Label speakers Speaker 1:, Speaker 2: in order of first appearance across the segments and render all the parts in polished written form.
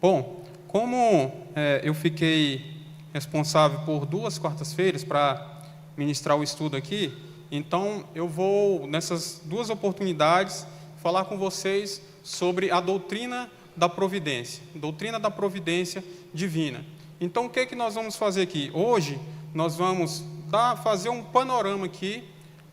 Speaker 1: Bom, como eu fiquei responsável por 2 quartas-feiras para ministrar o estudo aqui, então eu vou, nessas 2 oportunidades, falar com vocês sobre a doutrina da providência divina. Então, o que é que nós vamos fazer aqui? Hoje, nós vamos fazer um panorama aqui,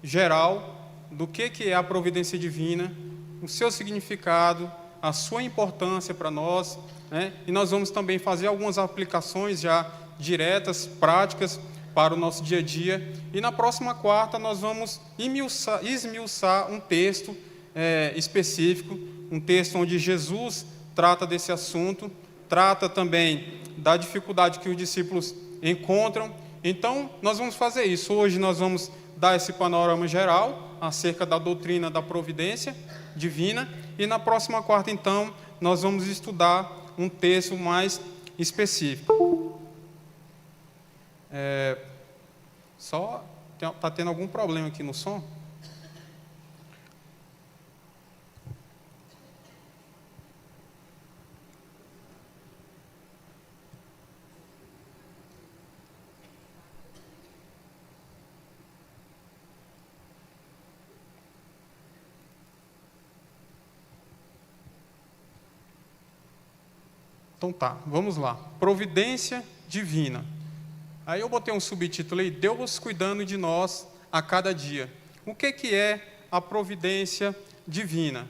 Speaker 1: geral, do que é a providência divina, o seu significado, a sua importância para nós, né? E nós vamos também fazer algumas aplicações já diretas, práticas, para o nosso dia a dia. E na próxima quarta nós vamos esmiuçar um texto específico, um texto onde Jesus trata desse assunto, trata também da dificuldade que os discípulos encontram. Então, nós vamos fazer isso. Hoje nós vamos dar esse panorama geral acerca da doutrina da providência divina, e na próxima quarta, então, nós vamos estudar um texto mais específico. Só está tendo algum problema aqui no som? Então tá, vamos lá. Providência divina. Aí eu botei um subtítulo aí, Deus cuidando de nós a cada dia. O que é a providência divina?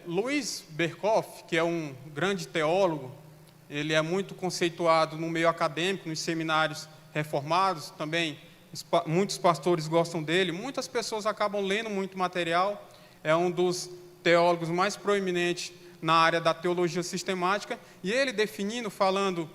Speaker 1: Louis Berkhof, que é um grande teólogo, ele é muito conceituado no meio acadêmico, nos seminários reformados, também muitos pastores gostam dele, muitas pessoas acabam lendo muito material, é um dos teólogos mais proeminentes na área da teologia sistemática, e ele definindo, falando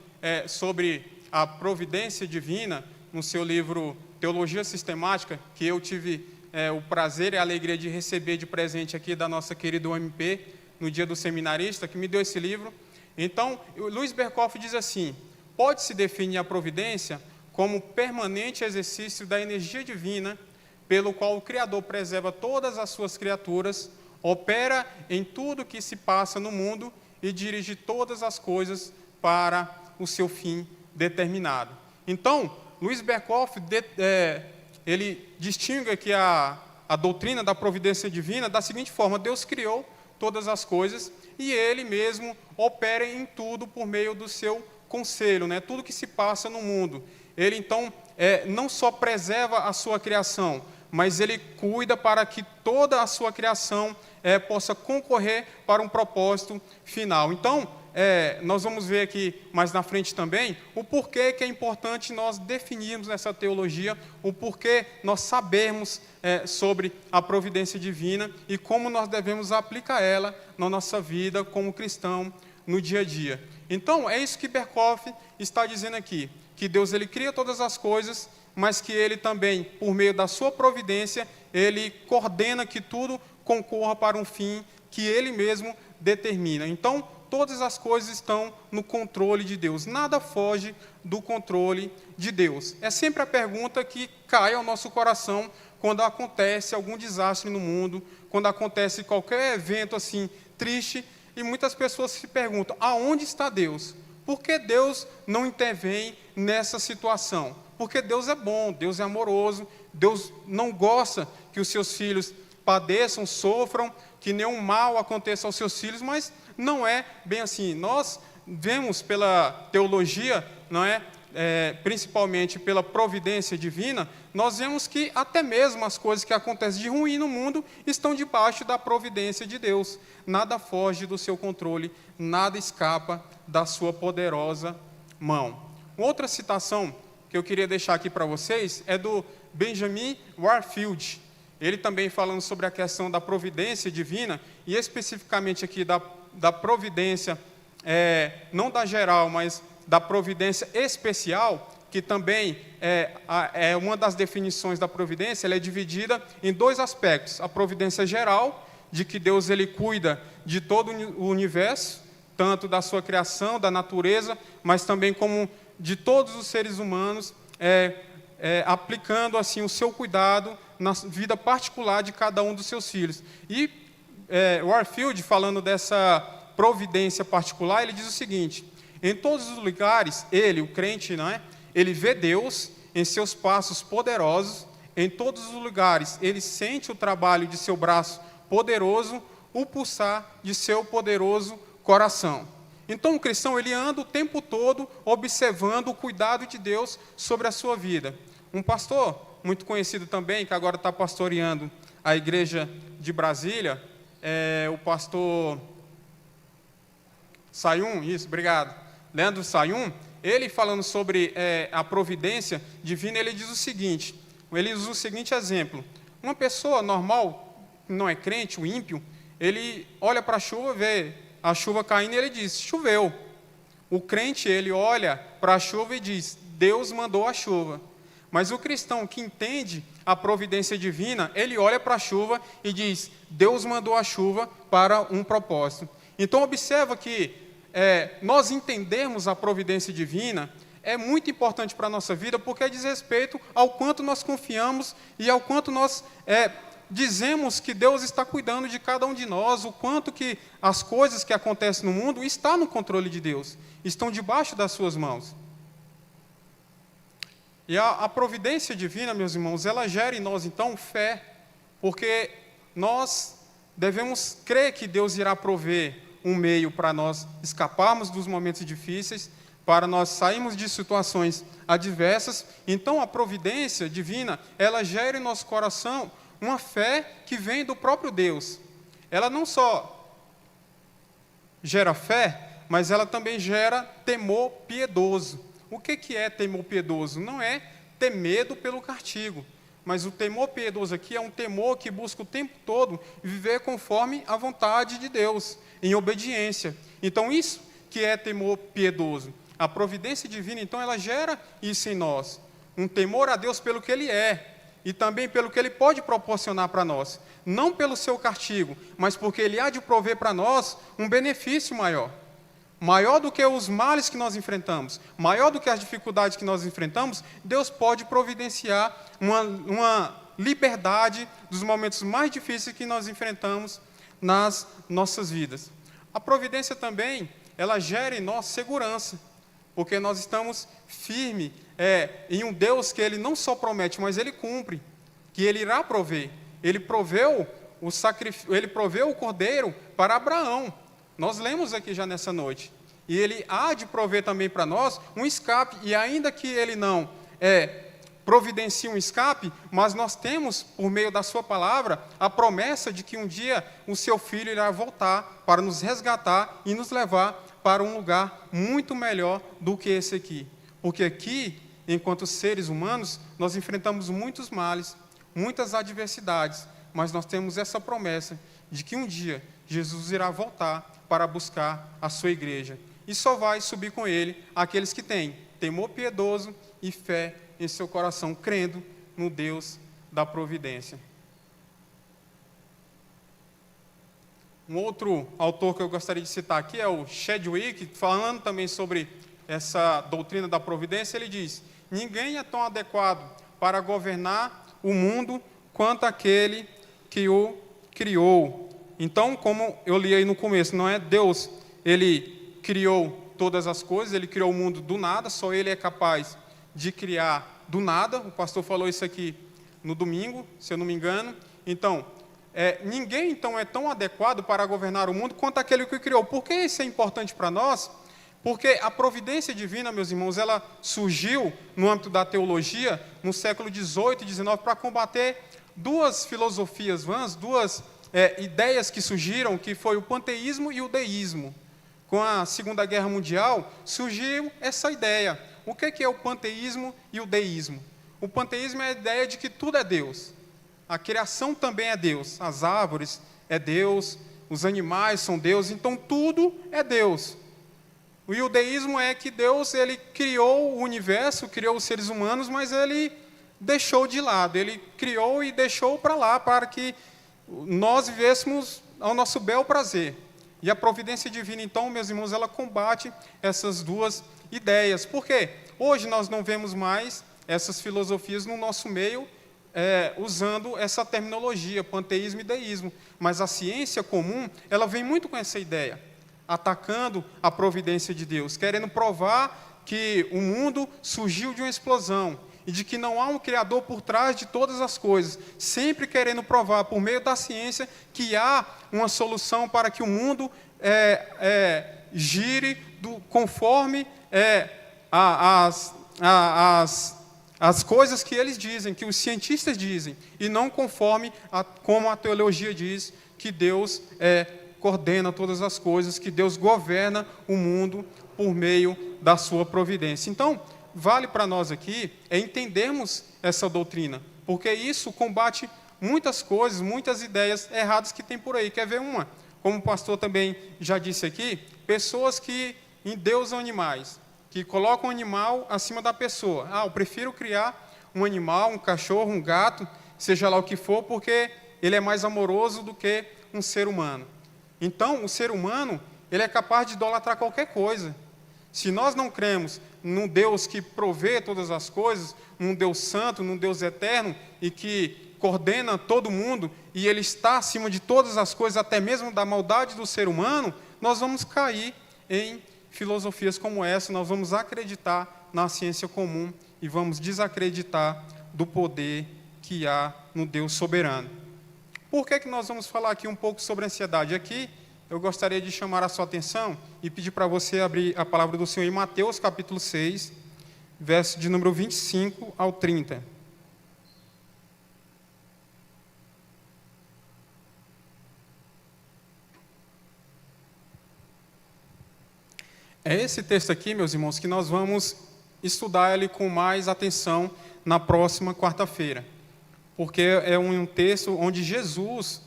Speaker 1: sobre a providência divina, no seu livro Teologia Sistemática, que eu tive o prazer e a alegria de receber de presente aqui da nossa querida UMP, no dia do seminarista, que me deu esse livro. Então, Louis Berkhof diz assim: pode-se definir a providência como permanente exercício da energia divina, pelo qual o Criador preserva todas as suas criaturas, opera em tudo que se passa no mundo e dirige todas as coisas para o seu fim determinado. Então, Louis Berkhof, ele distingue aqui a doutrina da providência divina da seguinte forma: Deus criou todas as coisas e Ele mesmo opera em tudo por meio do seu conselho, né? Tudo que se passa no mundo. Ele, então, não só preserva a sua criação, mas Ele cuida para que toda a sua criação possa concorrer para um propósito final. Então, nós vamos ver aqui mais na frente também o porquê que é importante nós definirmos essa teologia, o porquê nós sabermos sobre a providência divina e como nós devemos aplicar ela na nossa vida como cristão no dia a dia. Então, é isso que Berkhof está dizendo aqui, que Deus ele cria todas as coisas, mas que Ele também, por meio da sua providência, Ele coordena que tudo concorra para um fim que Ele mesmo determina. Então, todas as coisas estão no controle de Deus. Nada foge do controle de Deus. É sempre a pergunta que cai ao nosso coração quando acontece algum desastre no mundo, quando acontece qualquer evento assim triste, e muitas pessoas se perguntam: aonde está Deus? Por que Deus não intervém nessa situação? Porque Deus é bom, Deus é amoroso, Deus não gosta que os seus filhos padeçam, sofram, que nenhum mal aconteça aos seus filhos, mas não é bem assim. Nós vemos pela teologia, não é? Principalmente pela providência divina, nós vemos que até mesmo as coisas que acontecem de ruim no mundo estão debaixo da providência de Deus. Nada foge do seu controle, nada escapa da sua poderosa mão. Outra citação que eu queria deixar aqui para vocês é do Benjamin Warfield. Ele também falando sobre a questão da providência divina, e especificamente aqui da providência, não da geral, mas da providência especial, que também é uma das definições da providência. Ela é dividida em 2 aspectos: a providência geral, de que Deus ele cuida de todo o universo, tanto da sua criação, da natureza, mas também como de todos os seres humanos, aplicando assim o seu cuidado na vida particular de cada um dos seus filhos. E Warfield, falando dessa providência particular, ele diz o seguinte: em todos os lugares, ele, o crente, não é? Ele vê Deus em seus passos poderosos, em todos os lugares, ele sente o trabalho de seu braço poderoso, o pulsar de seu poderoso coração. Então, o cristão, ele anda o tempo todo observando o cuidado de Deus sobre a sua vida. Um pastor muito conhecido também, que agora está pastoreando a igreja de Brasília, o pastor Sayum, isso, obrigado, Leandro Sayum, ele falando sobre a providência divina, ele diz o seguinte, ele usa o seguinte exemplo: uma pessoa normal, não é crente, o ímpio, ele olha para a chuva, vê a chuva caindo e ele diz, choveu. O crente, ele olha para a chuva e diz, Deus mandou a chuva. Mas o cristão que entende a providência divina, ele olha para a chuva e diz, Deus mandou a chuva para um propósito. Então, observa que nós entendermos a providência divina é muito importante para a nossa vida, porque diz respeito ao quanto nós confiamos e ao quanto nós dizemos que Deus está cuidando de cada um de nós, o quanto que as coisas que acontecem no mundo estão no controle de Deus, estão debaixo das suas mãos. E a providência divina, meus irmãos, ela gera em nós, então, fé, porque nós devemos crer que Deus irá prover um meio para nós escaparmos dos momentos difíceis, para nós sairmos de situações adversas. Então, a providência divina, ela gera em nosso coração uma fé que vem do próprio Deus. Ela não só gera fé, mas ela também gera temor piedoso. O que é temor piedoso? Não é ter medo pelo castigo, mas o temor piedoso aqui é um temor que busca o tempo todo viver conforme a vontade de Deus, em obediência. Então, isso que é temor piedoso. A providência divina, então, ela gera isso em nós, um temor a Deus pelo que Ele é, e também pelo que Ele pode proporcionar para nós, não pelo seu castigo, mas porque Ele há de prover para nós um benefício maior. Maior do que os males que nós enfrentamos, maior do que as dificuldades que nós enfrentamos, Deus pode providenciar uma liberdade dos momentos mais difíceis que nós enfrentamos nas nossas vidas. A providência também, ela gera em nós segurança, porque nós estamos firmes em um Deus que Ele não só promete, mas Ele cumpre, que Ele irá prover. Ele proveu o cordeiro para Abraão. Nós lemos aqui já nessa noite. E Ele há de prover também para nós um escape. E ainda que Ele não providencie um escape, mas nós temos, por meio da sua palavra, a promessa de que um dia o seu Filho irá voltar para nos resgatar e nos levar para um lugar muito melhor do que esse aqui. Porque aqui, enquanto seres humanos, nós enfrentamos muitos males, muitas adversidades, mas nós temos essa promessa de que um dia Jesus irá voltar para buscar a sua igreja. E só vai subir com Ele aqueles que têm temor piedoso e fé em seu coração, crendo no Deus da providência. Um outro autor que eu gostaria de citar aqui é o Chadwick, falando também sobre essa doutrina da providência. Ele diz, ninguém é tão adequado para governar o mundo quanto aquele que o criou. Então, como eu li aí no começo, não é Deus, Ele criou todas as coisas, Ele criou o mundo do nada, só Ele é capaz de criar do nada. O pastor falou isso aqui no domingo, se eu não me engano. Então, ninguém então é tão adequado para governar o mundo quanto aquele que o criou. Por que isso é importante para nós? Porque a providência divina, meus irmãos, ela surgiu no âmbito da teologia no século XVIII e XIX para combater duas filosofias vãs, duas ideias que surgiram, que foi o panteísmo e o deísmo. Com a Segunda Guerra Mundial, surgiu essa ideia. O que é o panteísmo e o deísmo? O panteísmo é a ideia de que tudo é Deus. A criação também é Deus. As árvores é Deus, os animais são Deus, então tudo é Deus. E o deísmo é que Deus, Ele criou o universo, criou os seres humanos, mas Ele deixou de lado. Ele criou e deixou para lá, para que nós vivêssemos ao nosso bel prazer. E a providência divina, então, meus irmãos, ela combate essas duas ideias. Por quê? Hoje nós não vemos mais essas filosofias no nosso meio, usando essa terminologia, panteísmo e deísmo. Mas a ciência comum, ela vem muito com essa ideia. atacando a providência de Deus, querendo provar que o mundo surgiu de uma explosão e de que não há um Criador por trás de todas as coisas, sempre querendo provar, por meio da ciência, que há uma solução para que o mundo gire conforme as coisas que eles dizem, que os cientistas dizem, e não conforme como a teologia diz, que Deus coordena todas as coisas, que Deus governa o mundo por meio da sua providência. Então, vale para nós aqui entendermos essa doutrina, porque isso combate muitas coisas, muitas ideias erradas que tem por aí. Quer ver uma? Como o pastor também já disse aqui, pessoas que endeusam animais, que colocam o animal acima da pessoa. Eu prefiro criar um animal, um cachorro, um gato, seja lá o que for, porque ele é mais amoroso do que um ser humano. Então, o ser humano, ele é capaz de idolatrar qualquer coisa. Se nós não cremos num Deus que provê todas as coisas, num Deus santo, num Deus eterno, e que coordena todo mundo, e Ele está acima de todas as coisas, até mesmo da maldade do ser humano, nós vamos cair em filosofias como essa, nós vamos acreditar na ciência comum e vamos desacreditar do poder que há no Deus soberano. Por que nós vamos falar aqui um pouco sobre ansiedade? Aqui eu gostaria de chamar a sua atenção e pedir para você abrir a palavra do Senhor em Mateus capítulo 6, verso de número 25 ao 30. É esse texto aqui, meus irmãos, que nós vamos estudar ele com mais atenção na próxima quarta-feira, porque é um texto onde Jesus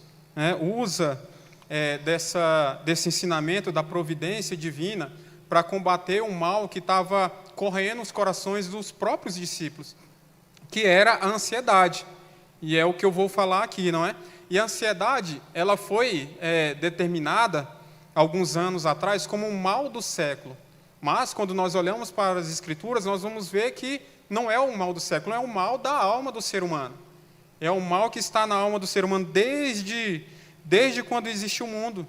Speaker 1: usa desse ensinamento da providência divina para combater um mal que estava correndo nos corações dos próprios discípulos, que era a ansiedade. E é o que eu vou falar aqui, não é? E a ansiedade, ela foi determinada alguns anos atrás como um mal do século. Mas, quando nós olhamos para as Escrituras, nós vamos ver que não é o mal do século, é o mal da alma do ser humano. É o mal que está na alma do ser humano desde quando existe o mundo.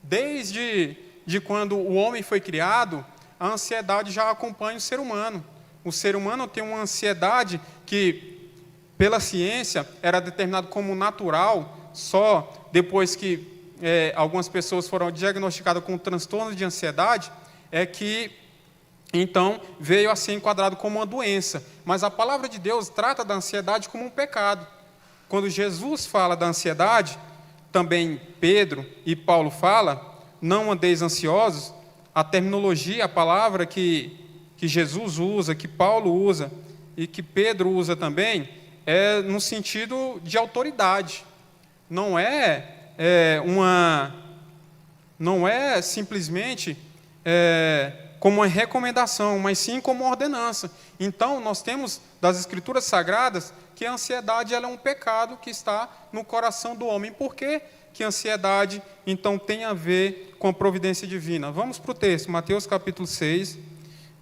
Speaker 1: Desde quando o homem foi criado, a ansiedade já acompanha o ser humano. O ser humano tem uma ansiedade que, pela ciência, era determinado como natural só depois que algumas pessoas foram diagnosticadas com transtorno de ansiedade, que então veio a ser enquadrado como uma doença. Mas a palavra de Deus trata da ansiedade como um pecado. Quando Jesus fala da ansiedade, também Pedro e Paulo fala, não andeis ansiosos, a terminologia, a palavra que Jesus usa, que Paulo usa e que Pedro usa também, é no sentido de autoridade. Não é simplesmente como uma recomendação, mas sim como uma ordenança. Então, nós temos das Escrituras Sagradas que a ansiedade ela é um pecado que está no coração do homem. Por que a ansiedade, então, tem a ver com a providência divina? Vamos para o texto, Mateus capítulo 6,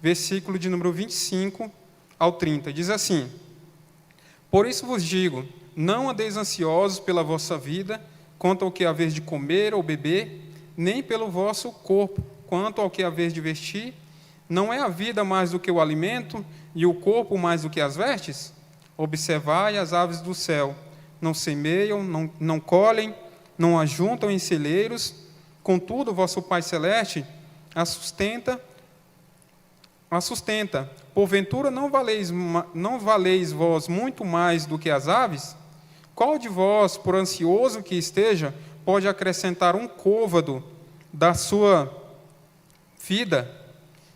Speaker 1: versículo de número 25 ao 30. Diz assim: Por isso vos digo, não andeis ansiosos pela vossa vida, quanto ao que haveis de comer ou beber, nem pelo vosso corpo, quanto ao que haveis de vestir. Não é a vida mais do que o alimento, e o corpo mais do que as vestes? Observai as aves do céu, não semeiam, não colhem, não ajuntam em celeiros, contudo vosso Pai Celeste a sustenta. Porventura não valeis vós muito mais do que as aves? Qual de vós, por ansioso que esteja, pode acrescentar um côvado da sua vida?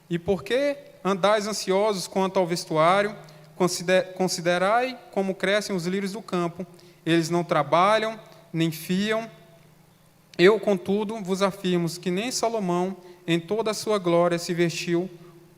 Speaker 1: E por que andais ansiosos quanto ao vestuário? Considerai como crescem os lírios do campo. Eles não trabalham, nem fiam. Eu, contudo, vos afirmo que nem Salomão, em toda a sua glória, se vestiu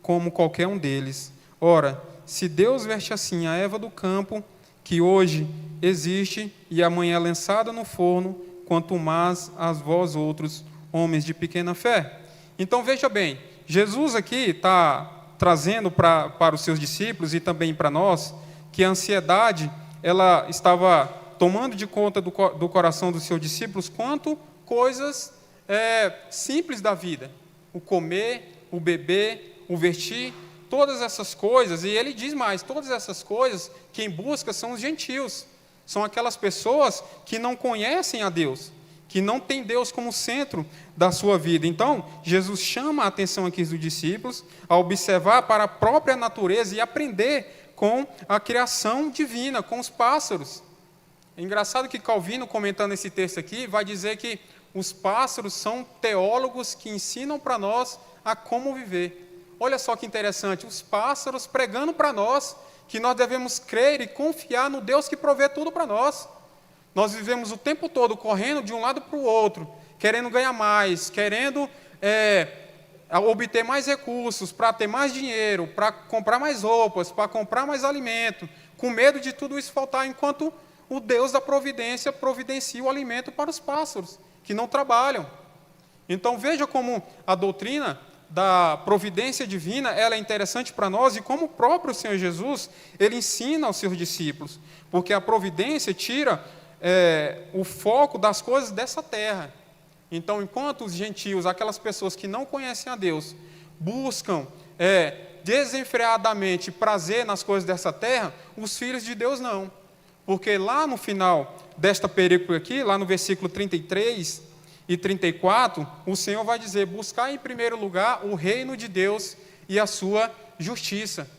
Speaker 1: como qualquer um deles. Ora, se Deus veste assim a erva do campo, que hoje existe e amanhã é lançada no forno, quanto mais a vós outros, homens de pequena fé. Então, veja bem, Jesus aqui está trazendo para os seus discípulos e também para nós, que a ansiedade ela estava tomando de conta do coração dos seus discípulos quanto coisas simples da vida. O comer, o beber, o vestir, todas essas coisas. E ele diz mais, todas essas coisas, quem busca são os gentios. São aquelas pessoas que não conhecem a Deus, que não têm Deus como centro da sua vida. Então, Jesus chama a atenção aqui dos discípulos a observar para a própria natureza e aprender com a criação divina, com os pássaros. É engraçado que Calvino, comentando esse texto aqui, vai dizer que os pássaros são teólogos que ensinam para nós a como viver. Olha só que interessante, os pássaros pregando para nós que nós devemos crer e confiar no Deus que provê tudo para nós. Nós vivemos o tempo todo correndo de um lado para o outro, querendo ganhar mais, querendo obter mais recursos, para ter mais dinheiro, para comprar mais roupas, para comprar mais alimento, com medo de tudo isso faltar, enquanto o Deus da providência providencia o alimento para os pássaros, que não trabalham. Então veja como a doutrina da providência divina, ela é interessante para nós, e como o próprio Senhor Jesus, ele ensina aos seus discípulos, porque a providência tira o foco das coisas dessa terra. Então, enquanto os gentios, aquelas pessoas que não conhecem a Deus, buscam desenfreadamente prazer nas coisas dessa terra, os filhos de Deus não. Porque lá no final desta perícope aqui, lá no versículo 33 e 34, o Senhor vai dizer: buscar em primeiro lugar o reino de Deus e a sua justiça.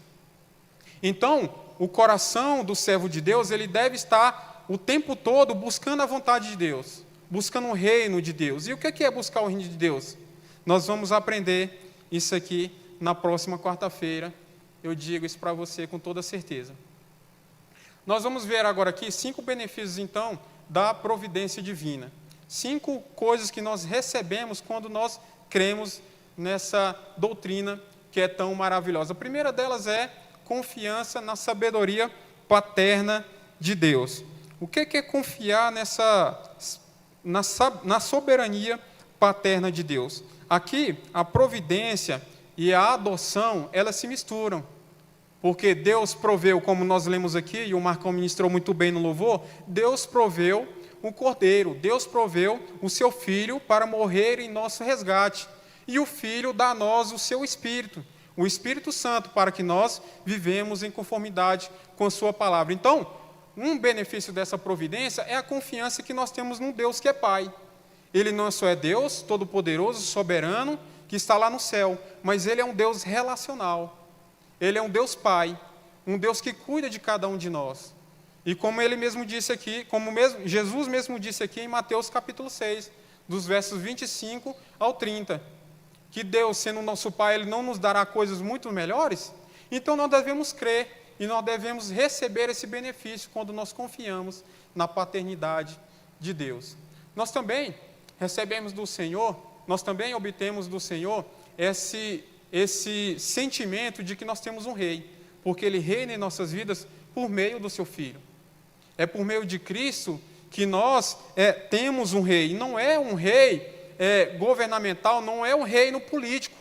Speaker 1: Então, o coração do servo de Deus, ele deve estar o tempo todo buscando a vontade de Deus, buscando o reino de Deus. E o que é buscar o reino de Deus? Nós vamos aprender isso aqui na próxima quarta-feira. Eu digo isso para você com toda certeza. Nós vamos ver agora aqui 5 benefícios, então, da providência divina. 5 coisas que nós recebemos quando nós cremos nessa doutrina que é tão maravilhosa. A primeira delas é confiança na sabedoria paterna de Deus. O que é confiar na soberania paterna de Deus? Aqui, a providência e a adoção, elas se misturam. Porque Deus proveu, como nós lemos aqui, e o Marcão ministrou muito bem no louvor, Deus proveu o Cordeiro, Deus proveu o seu Filho para morrer em nosso resgate. E o Filho dá a nós o seu Espírito, o Espírito Santo, para que nós vivemos em conformidade com a sua palavra. Então, um benefício dessa providência é a confiança que nós temos num Deus que é Pai. Ele não só é Deus todo-poderoso, soberano, que está lá no céu, mas Ele é um Deus relacional. Ele é um Deus Pai, um Deus que cuida de cada um de nós. E como Ele mesmo disse aqui, Jesus mesmo disse aqui em Mateus capítulo 6, dos versos 25 ao 30, que Deus, sendo nosso Pai, Ele não nos dará coisas muito melhores? Então nós devemos crer e nós devemos receber esse benefício quando nós confiamos na paternidade de Deus. Nós também recebemos do Senhor, nós também obtemos do Senhor esse sentimento de que nós temos um rei, porque Ele reina em nossas vidas por meio do seu Filho. É por meio de Cristo que nós temos um rei. E não é um rei governamental, não é um reino político,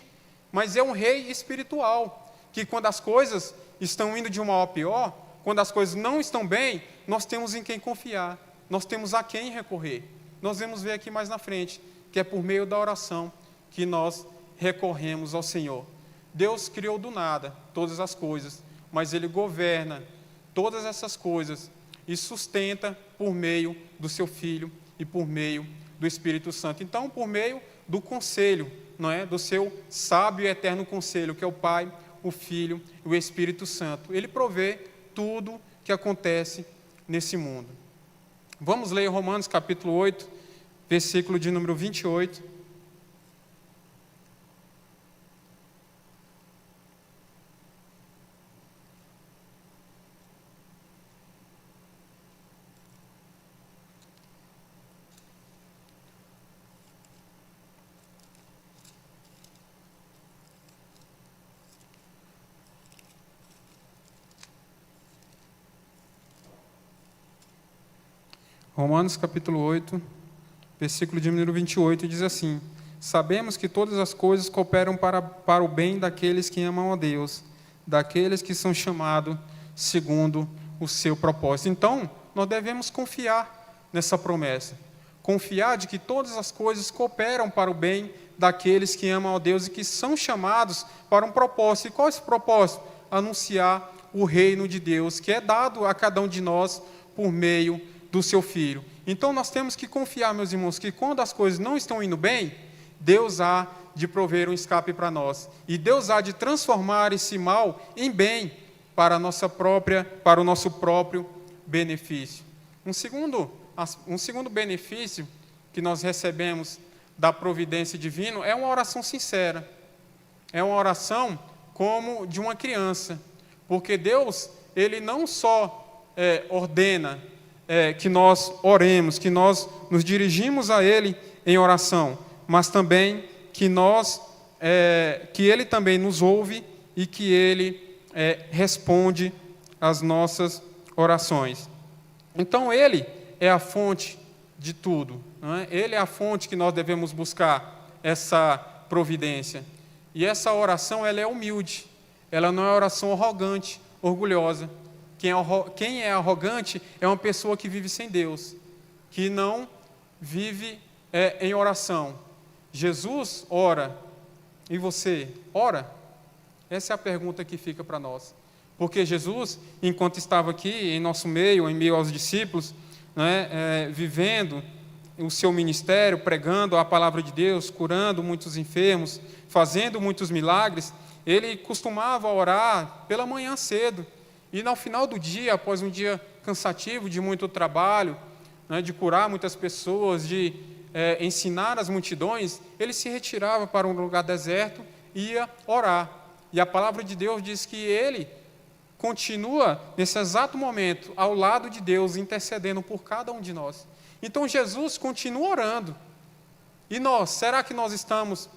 Speaker 1: mas é um rei espiritual, que quando as coisas estão indo de mal a pior, quando as coisas não estão bem, nós temos em quem confiar, nós temos a quem recorrer. Nós vamos ver aqui mais na frente, que é por meio da oração que nós recorremos ao Senhor. Deus criou do nada todas as coisas, mas Ele governa todas essas coisas e sustenta por meio do seu Filho e por meio do Espírito Santo. Então, por meio do conselho, não é? Do seu sábio e eterno conselho, que é o Pai, o Filho e o Espírito Santo. Ele provê tudo que acontece nesse mundo. Vamos ler Romanos capítulo 8, versículo de número 28. Romanos capítulo 8, versículo de número 28, diz assim: sabemos que todas as coisas cooperam para o bem daqueles que amam a Deus, daqueles que são chamados segundo o seu propósito. Então, nós devemos confiar nessa promessa. confiar de que todas as coisas cooperam para o bem daqueles que amam a Deus e que são chamados para um propósito. E qual é esse propósito? Anunciar o reino de Deus, que é dado a cada um de nós por meio do seu Filho. Então, nós temos que confiar, meus irmãos, que quando as coisas não estão indo bem, Deus há de prover um escape para nós. E Deus há de transformar esse mal em bem para o nosso próprio benefício. Um segundo benefício que nós recebemos da providência divina é uma oração sincera. É uma oração como de uma criança. Porque Deus, Ele não só ordena que nós oremos, que nós nos dirigimos a Ele em oração, mas também que Ele também nos ouve e que Ele responde às nossas orações. Então, Ele é a fonte de tudo, não é? Ele é a fonte que nós devemos buscar essa providência. E essa oração, ela é humilde, ela não é oração arrogante, orgulhosa. Quem é arrogante é uma pessoa que vive sem Deus, que não vive em oração. Jesus ora, e você ora? Essa é a pergunta que fica para nós. Porque Jesus, enquanto estava aqui em nosso meio, em meio aos discípulos, né, vivendo o seu ministério, pregando a palavra de Deus, curando muitos enfermos, fazendo muitos milagres, ele costumava orar pela manhã cedo. E no final do dia, após um dia cansativo de muito trabalho, né, de curar muitas pessoas, de ensinar as multidões, ele se retirava para um lugar deserto e ia orar. E a palavra de Deus diz que ele continua, nesse exato momento, ao lado de Deus, intercedendo por cada um de nós. Então, Jesus continua orando. E nós, será que nós estamos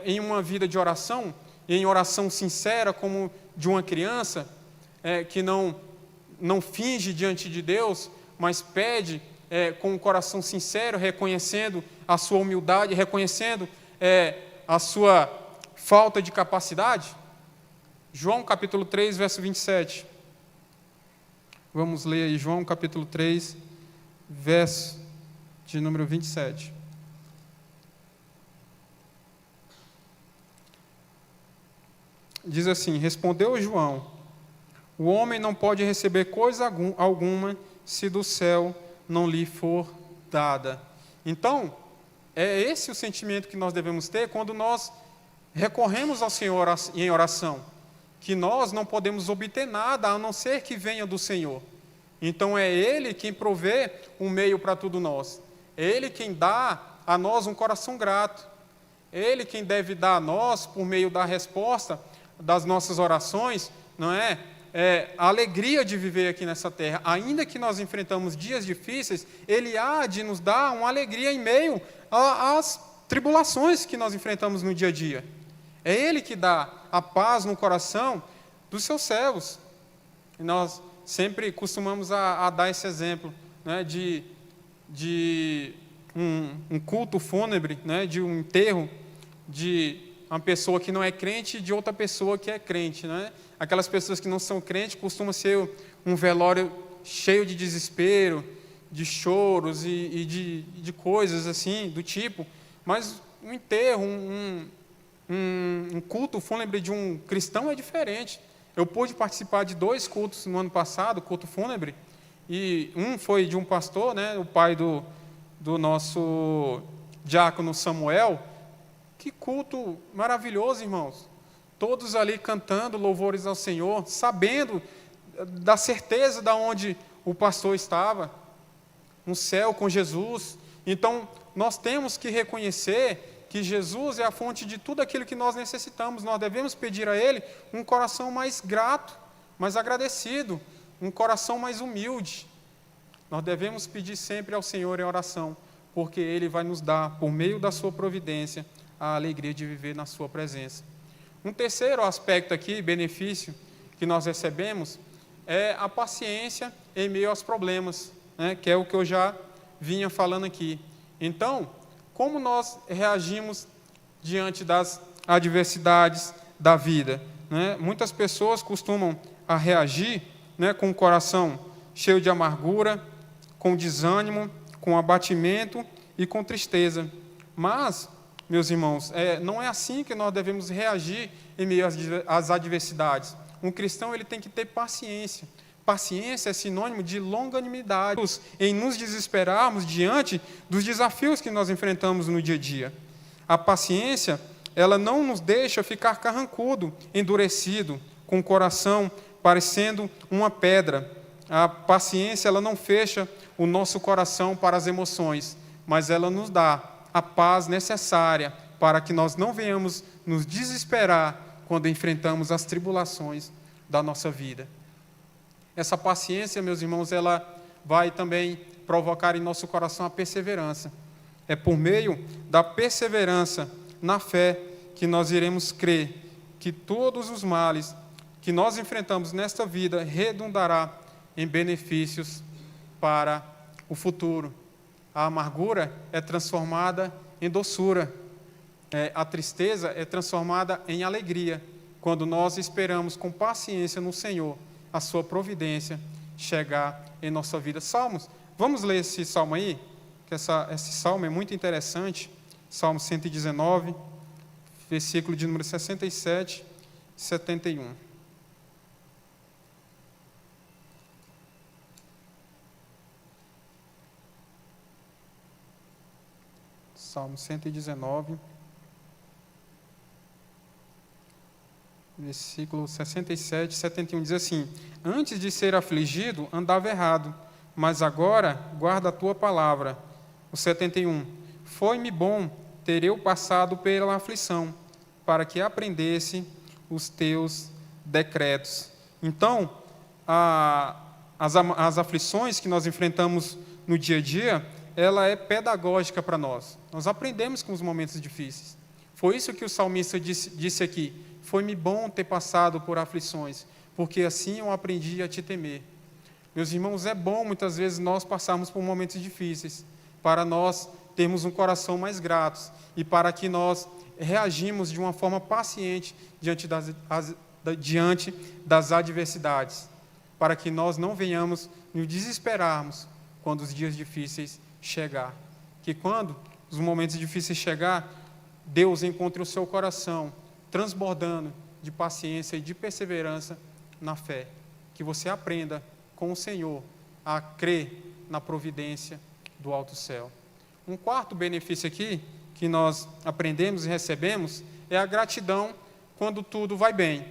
Speaker 1: em uma vida de oração, em oração sincera, como de uma criança, que não finge diante de Deus, mas pede com um coração sincero, reconhecendo a sua humildade, reconhecendo a sua falta de capacidade? João capítulo 3, verso 27. Vamos ler aí, João capítulo 3, verso de número 27. Diz assim: respondeu João: o homem não pode receber coisa alguma se do céu não lhe for dada. Então, é esse o sentimento que nós devemos ter quando nós recorremos ao Senhor em oração, que nós não podemos obter nada a não ser que venha do Senhor. Então é Ele quem provê um meio para tudo nós. É Ele quem dá a nós um coração grato. É Ele quem deve dar a nós, por meio da resposta das nossas orações, não é? A alegria de viver aqui nessa terra. Ainda que nós enfrentamos dias difíceis, Ele há de nos dar uma alegria em meio às tribulações que nós enfrentamos no dia a dia. É Ele que dá a paz no coração dos seus servos. E nós sempre costumamos a dar esse exemplo, né, de um culto fúnebre, né, de um enterro de uma pessoa que não é crente e de outra pessoa que é crente. Né? Aquelas pessoas que não são crentes costumam ser um velório cheio de desespero, de choros e de coisas assim, do tipo. Mas um enterro, um culto fúnebre de um cristão é diferente. Eu pude participar de 2 cultos no ano passado, culto fúnebre, e um foi de um pastor, né, o pai do nosso diácono Samuel. Que culto maravilhoso, irmãos. Todos ali cantando louvores ao Senhor, sabendo da certeza de onde o pastor estava, no céu com Jesus. Então, nós temos que reconhecer que Jesus é a fonte de tudo aquilo que nós necessitamos. Nós devemos pedir a Ele um coração mais grato, mais agradecido, um coração mais humilde. Nós devemos pedir sempre ao Senhor em oração, porque Ele vai nos dar, por meio da sua providência, a alegria de viver na sua presença. Um terceiro aspecto aqui, benefício, que nós recebemos, é a paciência em meio aos problemas, né, que é o que eu já vinha falando aqui. Então, como nós reagimos diante das adversidades da vida? Né? Muitas pessoas costumam a reagir, né, com o coração cheio de amargura, com desânimo, com abatimento e com tristeza. Mas, meus irmãos, não é assim que nós devemos reagir em meio às adversidades. Um cristão ele tem que ter paciência. Paciência é sinônimo de longanimidade, em nos desesperarmos diante dos desafios que nós enfrentamos no dia a dia. A paciência, ela não nos deixa ficar carrancudo, endurecido, com o coração parecendo uma pedra. A paciência, ela não fecha o nosso coração para as emoções, mas ela nos dá a paz necessária para que nós não venhamos nos desesperar quando enfrentamos as tribulações da nossa vida. Essa paciência, meus irmãos, ela vai também provocar em nosso coração a perseverança. É por meio da perseverança na fé que nós iremos crer que todos os males que nós enfrentamos nesta vida redundará em benefícios para o futuro. A amargura é transformada em doçura. A tristeza é transformada em alegria, quando nós esperamos com paciência no Senhor a sua providência chegar em nossa vida. Salmos, vamos ler esse salmo aí? Que esse salmo é muito interessante. Salmo 119, versículo de número 67 e 71. Salmo 119, versículo 67 e 71, diz assim: Antes de ser afligido, andava errado, mas agora guarda a tua palavra. O 71, foi-me bom ter eu passado pela aflição, para que aprendesse os teus decretos. Então, as aflições que nós enfrentamos no dia a dia, ela é pedagógica para nós. Nós aprendemos com os momentos difíceis. Foi isso que o salmista disse aqui: foi-me bom ter passado por aflições, porque assim eu aprendi a te temer. Meus irmãos, é bom muitas vezes nós passarmos por momentos difíceis, para nós termos um coração mais grato e para que nós reagimos de uma forma paciente diante das adversidades, para que nós não venhamos nos desesperarmos quando os dias difíceis chegar. Que quando os momentos difíceis chegar, Deus encontre o seu coração transbordando de paciência e de perseverança na fé. Que você aprenda com o Senhor a crer na providência do alto céu. Um quarto benefício aqui que nós aprendemos e recebemos é a gratidão quando tudo vai bem.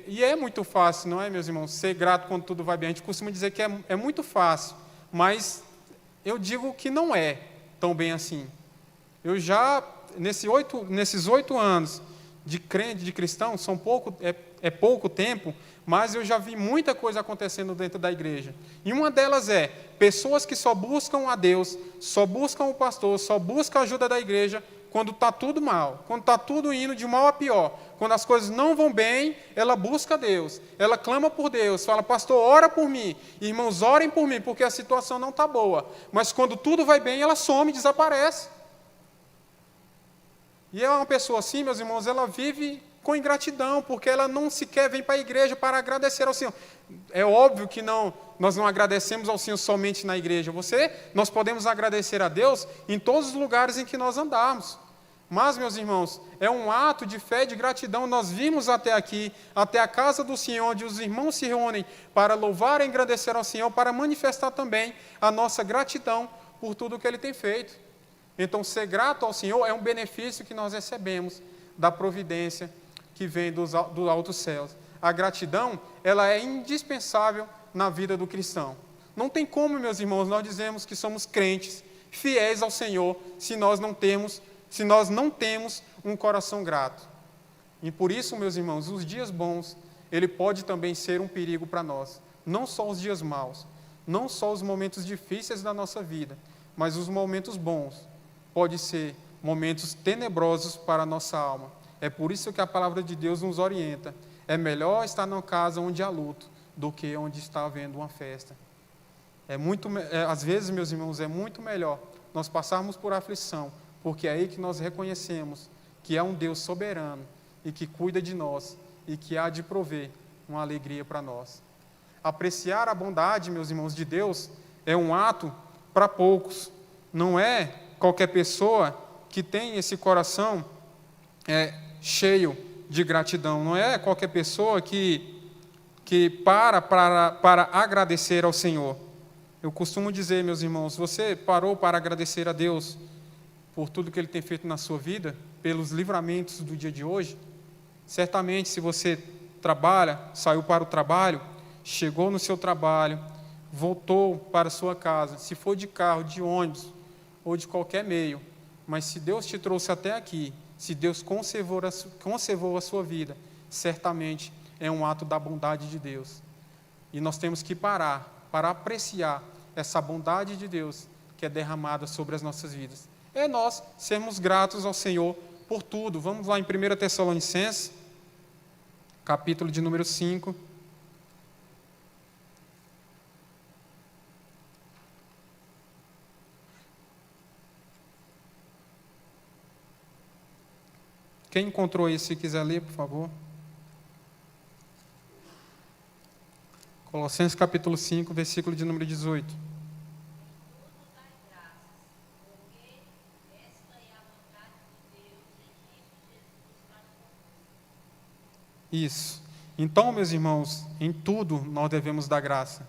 Speaker 1: E é muito fácil, não é, meus irmãos, ser grato quando tudo vai bem. A gente costuma dizer que é muito fácil, mas eu digo que não é tão bem assim. Eu já, nesses 8 anos de crente, de cristão, é pouco tempo, mas eu já vi muita coisa acontecendo dentro da igreja. E uma delas é pessoas que só buscam a Deus, só buscam o pastor, só buscam a ajuda da igreja quando está tudo mal, quando está tudo indo de mal a pior. Quando as coisas não vão bem, ela busca Deus, ela clama por Deus, fala: pastor, ora por mim, irmãos, orem por mim, porque a situação não está boa. Mas quando tudo vai bem, ela some, desaparece. E é uma pessoa assim, meus irmãos, ela vive com ingratidão, porque ela não sequer vem para a igreja para agradecer ao Senhor. É óbvio que nós não agradecemos ao Senhor somente na igreja. Nós podemos agradecer a Deus em todos os lugares em que nós andarmos. Mas, meus irmãos, é um ato de fé e de gratidão. Nós vimos até aqui, até a casa do Senhor, onde os irmãos se reúnem para louvar e agradecer ao Senhor, para manifestar também a nossa gratidão por tudo que Ele tem feito. Então, ser grato ao Senhor é um benefício que nós recebemos da providência que vem dos altos céus. A gratidão, ela é indispensável na vida do cristão. Não tem como, meus irmãos, nós dizemos que somos crentes, fiéis ao Senhor, se nós não temos um coração grato. E por isso, meus irmãos, os dias bons, ele pode também ser um perigo para nós. Não só os dias maus, não só os momentos difíceis da nossa vida, mas os momentos bons podem ser momentos tenebrosos para a nossa alma. É por isso que a palavra de Deus nos orienta. É melhor estar numa casa onde há luto do que onde está havendo uma festa. Às vezes, meus irmãos, é muito melhor nós passarmos por aflição, porque é aí que nós reconhecemos que é um Deus soberano e que cuida de nós e que há de prover uma alegria para nós. Apreciar a bondade, meus irmãos, de Deus é um ato para poucos, não é qualquer pessoa que tem esse coração cheio de gratidão. Não é qualquer pessoa que para agradecer ao Senhor. Eu costumo dizer, meus irmãos, você parou para agradecer a Deus por tudo que Ele tem feito na sua vida, pelos livramentos do dia de hoje? Certamente, se você trabalha, saiu para o trabalho, chegou no seu trabalho, voltou para a sua casa, se for de carro, de ônibus ou de qualquer meio, mas se Deus te trouxe até aqui, se Deus conservou a sua vida, certamente é um ato da bondade de Deus. E nós temos que parar para apreciar essa bondade de Deus que é derramada sobre as nossas vidas. É nós sermos gratos ao Senhor por tudo. Vamos lá em 1 Tessalonicenses, capítulo de número 5. Quem encontrou isso, se quiser ler, por favor. Colossenses capítulo 5, versículo de número 18. Isso. Então, meus irmãos, em tudo nós devemos dar graça.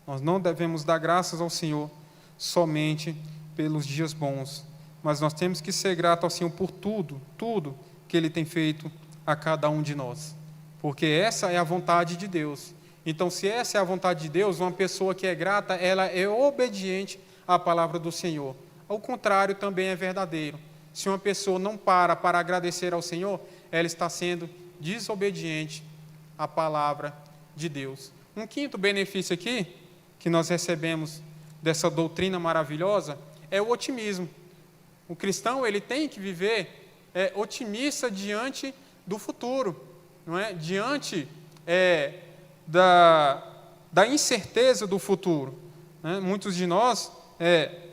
Speaker 1: Nós não devemos dar graças ao Senhor somente pelos dias bons, mas nós temos que ser gratos ao Senhor por tudo que Ele tem feito a cada um de nós, porque essa é a vontade de Deus. Então, se essa é a vontade de Deus, uma pessoa que é grata, ela é obediente à palavra do Senhor. Ao contrário, também é verdadeiro. Se uma pessoa não para agradecer ao Senhor, ela está sendo desobediente à palavra de Deus. Um quinto benefício aqui, que nós recebemos dessa doutrina maravilhosa, é o otimismo. O cristão, ele tem que viver otimista diante do futuro, não é? Diante da incerteza do futuro, né? Muitos de nós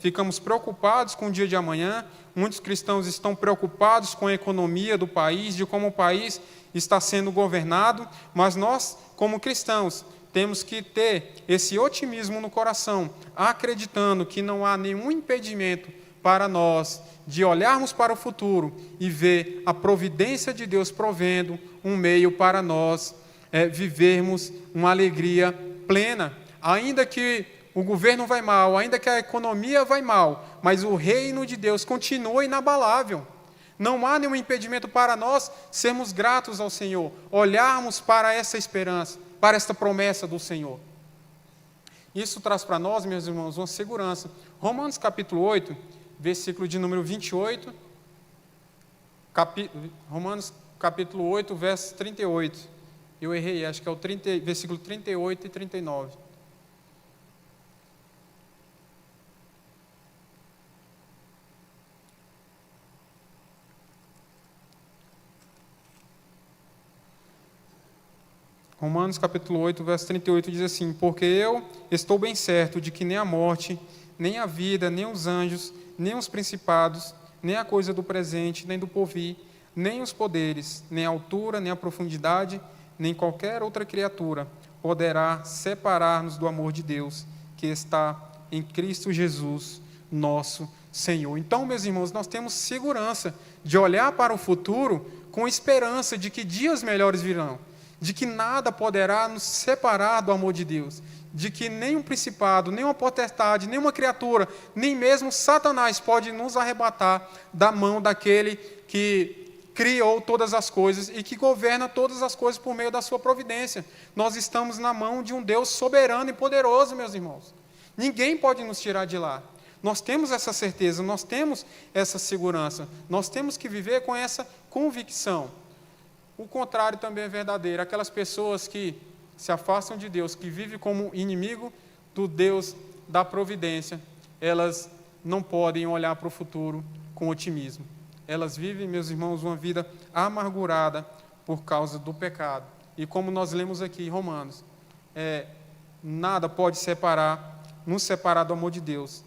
Speaker 1: ficamos preocupados com o dia de amanhã, muitos cristãos estão preocupados com a economia do país, de como o país está sendo governado, mas nós, como cristãos, temos que ter esse otimismo no coração, acreditando que não há nenhum impedimento para nós de olharmos para o futuro e ver a providência de Deus provendo um meio para nós vivermos uma alegria plena, ainda que o governo vai mal, ainda que a economia vai mal, mas o reino de Deus continua inabalável. Não há nenhum impedimento para nós sermos gratos ao Senhor, olharmos para essa esperança, para esta promessa do Senhor. Isso traz para nós, meus irmãos, uma segurança. Romanos capítulo 8, versículo de número 28, Romanos capítulo 8, verso 38. Eu errei, acho que é o versículo 38 e 39. Romanos capítulo 8, verso 38 diz assim: porque eu estou bem certo de que nem a morte, nem a vida, nem os anjos, nem os principados, nem a coisa do presente, nem do porvir, nem os poderes, nem a altura, nem a profundidade, nem qualquer outra criatura poderá separar-nos do amor de Deus, que está em Cristo Jesus, nosso Senhor. Então, meus irmãos, nós temos segurança de olhar para o futuro com esperança de que dias melhores virão, de que nada poderá nos separar do amor de Deus, de que nem um principado, nem uma potestade, nem uma criatura, nem mesmo Satanás pode nos arrebatar da mão daquele que criou todas as coisas e que governa todas as coisas por meio da sua providência. Nós estamos na mão de um Deus soberano e poderoso, meus irmãos. Ninguém pode nos tirar de lá. Nós temos essa certeza, nós temos essa segurança, nós temos que viver com essa convicção. O contrário também é verdadeiro. Aquelas pessoas que se afastam de Deus, que vivem como inimigo do Deus da providência, elas não podem olhar para o futuro com otimismo. Elas vivem, meus irmãos, uma vida amargurada por causa do pecado. E como nós lemos aqui em Romanos, nada pode nos separar do amor de Deus,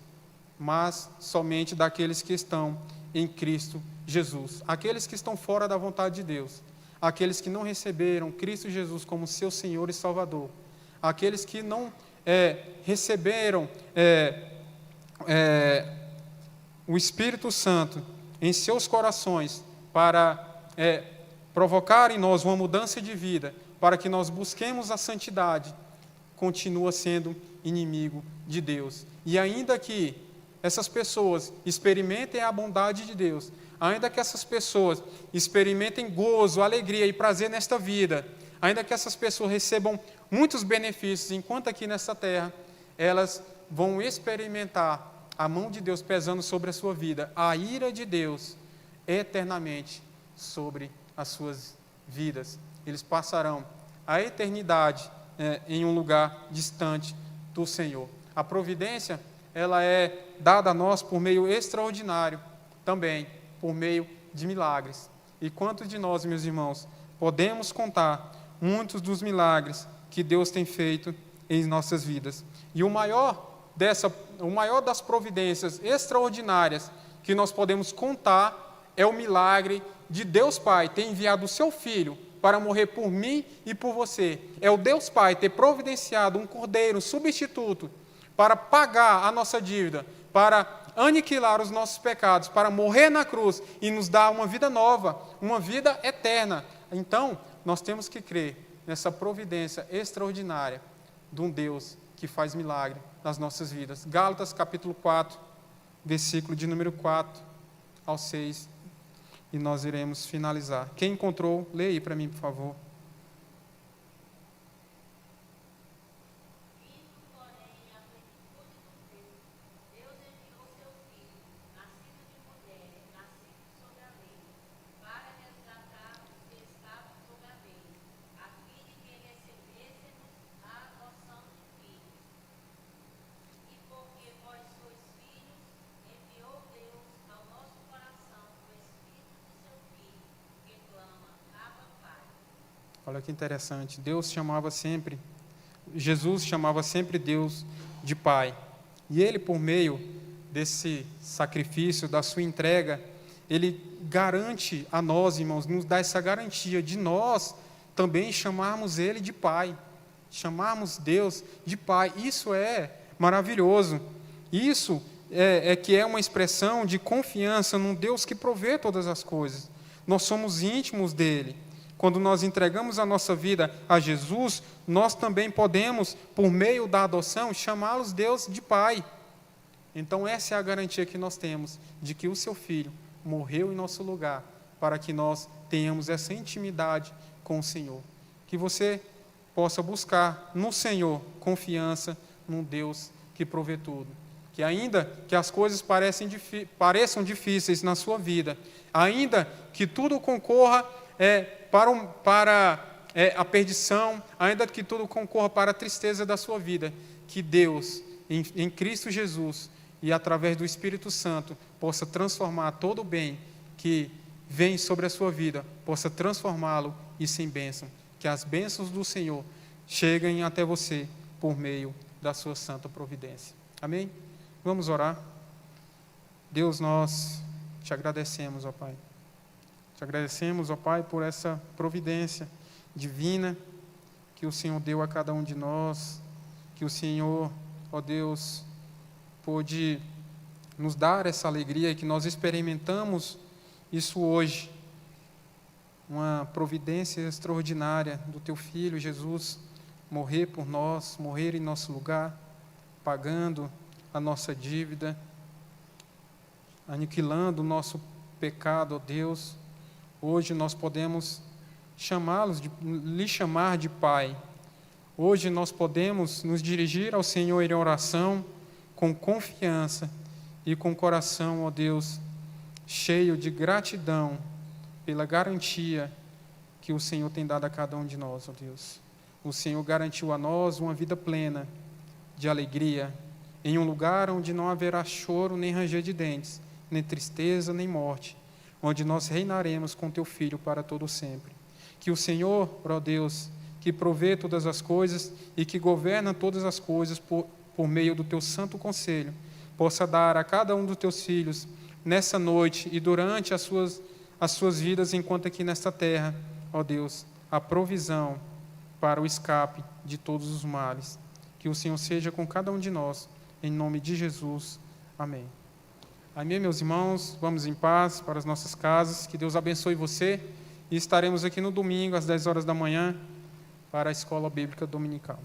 Speaker 1: mas somente daqueles que estão em Cristo Jesus. Aqueles que estão fora da vontade de Deus, aqueles que não receberam Cristo Jesus como seu Senhor e Salvador, aqueles que não receberam o Espírito Santo em seus corações para provocar em nós uma mudança de vida, para que nós busquemos a santidade, continua sendo inimigo de Deus. E ainda que essas pessoas experimentem a bondade de Deus, ainda que essas pessoas experimentem gozo, alegria e prazer nesta vida, ainda que essas pessoas recebam muitos benefícios enquanto aqui nesta terra, elas vão experimentar a mão de Deus pesando sobre a sua vida, a ira de Deus eternamente sobre as suas vidas. Eles passarão a eternidade em um lugar distante do Senhor. A providência, ela é dada a nós por meio extraordinário, também por meio de milagres. E quantos de nós, meus irmãos, podemos contar muitos dos milagres que Deus tem feito em nossas vidas? E o maior das providências extraordinárias que nós podemos contar é o milagre de Deus Pai ter enviado o seu Filho para morrer por mim e por você. É o Deus Pai ter providenciado um cordeiro, um substituto, para pagar a nossa dívida, para aniquilar os nossos pecados, para morrer na cruz e nos dar uma vida nova, uma vida eterna. Então, nós temos que crer nessa providência extraordinária de um Deus que faz milagre nas nossas vidas. Gálatas capítulo 4, versículo de número 4 ao 6, e nós iremos finalizar. Quem encontrou, leia aí para mim, por favor. Olha que interessante, Jesus chamava sempre Deus de Pai. E Ele, por meio desse sacrifício, da sua entrega, Ele garante a nós, irmãos, nos dá essa garantia de nós também chamarmos Ele de Pai, chamarmos Deus de Pai. Isso é maravilhoso. Isso que é uma expressão de confiança num Deus que provê todas as coisas. Nós somos íntimos dEle. Quando nós entregamos a nossa vida a Jesus, nós também podemos, por meio da adoção, chamá-los Deus de Pai. Então, essa é a garantia que nós temos, de que o seu Filho morreu em nosso lugar, para que nós tenhamos essa intimidade com o Senhor. Que você possa buscar no Senhor confiança num Deus que provê tudo. Que ainda que as coisas pareçam difíceis na sua vida, ainda que tudo concorra para a perdição, ainda que tudo concorra para a tristeza da sua vida, que Deus, em Cristo Jesus e através do Espírito Santo, possa transformar todo o bem que vem sobre a sua vida, possa transformá-lo isso em bênção. Que as bênçãos do Senhor cheguem até você por meio da sua santa providência. Amém? Vamos orar. Deus, nós te agradecemos, ó Pai. Te agradecemos, ó Pai, por essa providência divina que o Senhor deu a cada um de nós, que o Senhor, ó Deus, pôde nos dar essa alegria e que nós experimentamos isso hoje. Uma providência extraordinária do Teu Filho, Jesus, morrer por nós, morrer em nosso lugar, pagando a nossa dívida, aniquilando o nosso pecado, ó Deus. Hoje nós podemos lhe chamar de Pai. Hoje nós podemos nos dirigir ao Senhor em oração com confiança e com coração, ó Deus, cheio de gratidão pela garantia que o Senhor tem dado a cada um de nós, ó Deus. O Senhor garantiu a nós uma vida plena de alegria, em um lugar onde não haverá choro nem ranger de dentes, nem tristeza nem morte, onde nós reinaremos com Teu Filho para todo sempre. Que o Senhor, ó Deus, que provê todas as coisas e que governa todas as coisas por meio do Teu santo conselho, possa dar a cada um dos Teus filhos, nessa noite e durante as suas vidas enquanto aqui nesta terra, ó Deus, a provisão para o escape de todos os males. Que o Senhor seja com cada um de nós, em nome de Jesus. Amém. Amém, meus irmãos? Vamos em paz para as nossas casas. Que Deus abençoe você. E estaremos aqui no domingo, às 10 horas da manhã, para a Escola Bíblica Dominical.